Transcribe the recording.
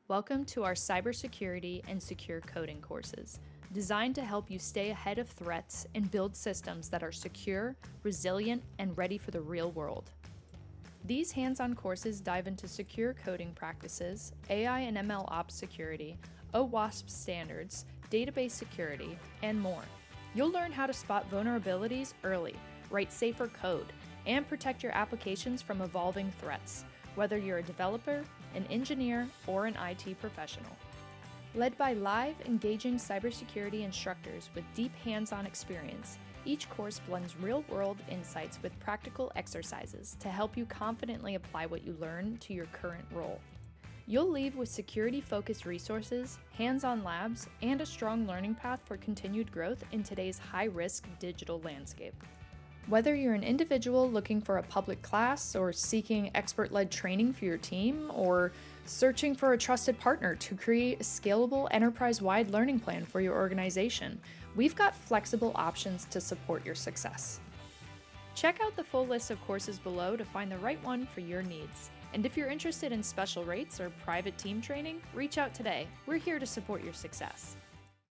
Welcome to our Cybersecurity and Secure Coding courses, designed to help you stay ahead of threats and build systems that are secure, resilient, and ready for the real world. These hands-on courses dive into secure coding practices, AI and MLOps security, OWASP standards, database security, and more. You'll learn how to spot vulnerabilities early, write safer code, and protect your applications from evolving threats, whether you're a developer, an engineer, or an IT professional. Led by live, engaging cybersecurity instructors with deep hands-on experience, each course blends real-world insights with practical exercises to help you confidently apply what you learn to your current role. You'll leave with security-focused resources, hands-on labs, and a strong learning path for continued growth in today's high-risk digital landscape. Whether you're an individual looking for a public class or seeking expert-led training for your team, or searching for a trusted partner to create a scalable enterprise-wide learning plan for your organization, we've got flexible options to support your success. Check out the full list of courses below to find the right one for your needs. And if you're interested in special rates or private team training, reach out today. We're here to support your success.